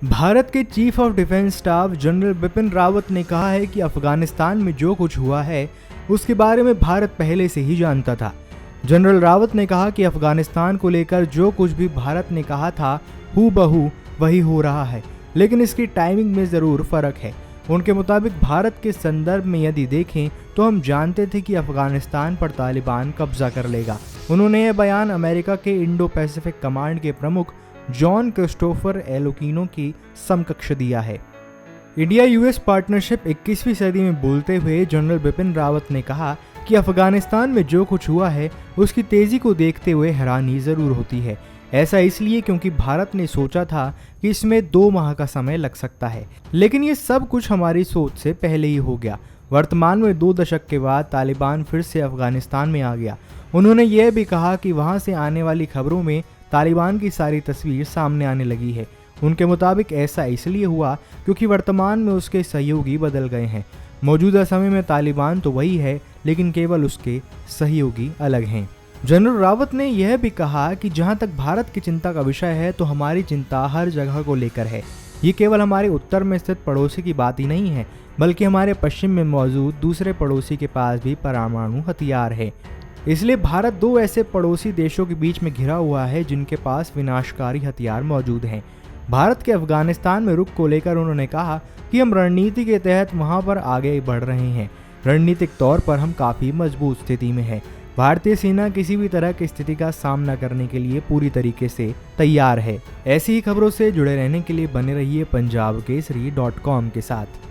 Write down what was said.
भारत के chief of defence staff general Bipin Rawat ने कहा है कि अफगानिस्तान में जो कुछ हुआ है उसके बारे में भारत पहले से ही जानता था। जनरल रावत ने कहा कि अफगानिस्तान को लेकर जो कुछ भी भारत ने कहा था हूबहू वही हो रहा है, लेकिन इसकी टाइमिंग में ज़रूर फ़र्क है। उनके मुताबिक भारत के संदर्भ में यदि देखें तो हम जानते थे कि अफगानिस्तान पर तालिबान कब्जा कर लेगा। उन्होंने यह बयान अमेरिका के इंडो पैसिफिक कमांड के प्रमुख जॉन क्रिस्टोफर एलोकिनो की समकक्ष दिया है। इंडिया यूएस पार्टनरशिप 21वीं सदी में बोलते हुए जनरल बिपिन रावत ने कहा कि अफगानिस्तान में जो कुछ हुआ है उसकी तेजी को देखते हुए हैरानी ज़रूर होती है। ऐसा इसलिए क्योंकि भारत ने सोचा था कि इसमें 2 माह का समय लग सकता है, लेकिन ये सब कुछ हमारी सोच से पहले ही हो गया। वर्तमान में 2 दशक के बाद तालिबान फिर से अफगानिस्तान में आ गया। उन्होंने यह भी कहा कि वहां से आने वाली खबरों में तालिबान की सारी तस्वीर सामने आने लगी है। उनके मुताबिक ऐसा इसलिए हुआ क्योंकि वर्तमान में उसके सहयोगी बदल गए हैं। मौजूदा समय में तालिबान तो वही है, लेकिन केवल उसके सहयोगी अलग हैं। जनरल रावत ने यह भी कहा कि जहां तक भारत की चिंता का विषय है तो हमारी चिंता हर जगह को लेकर है। ये केवल हमारे उत्तर में स्थित पड़ोसी की बात ही नहीं है, बल्कि हमारे पश्चिम में मौजूद दूसरे पड़ोसी के पास भी परमाणु हथियार है। इसलिए भारत 2 ऐसे पड़ोसी देशों के बीच में घिरा हुआ है जिनके पास विनाशकारी हथियार मौजूद हैं। भारत के अफगानिस्तान में रुख को लेकर उन्होंने कहा कि हम रणनीति के तहत वहां पर आगे बढ़ रहे हैं। रणनीतिक तौर पर हम काफ़ी मजबूत स्थिति में हैं। भारतीय सेना किसी भी तरह की स्थिति का सामना करने के लिए पूरी तरीके से तैयार है। ऐसी ही खबरों से जुड़े रहने के लिए बने रहिए पंजाबकेसरी.com के साथ।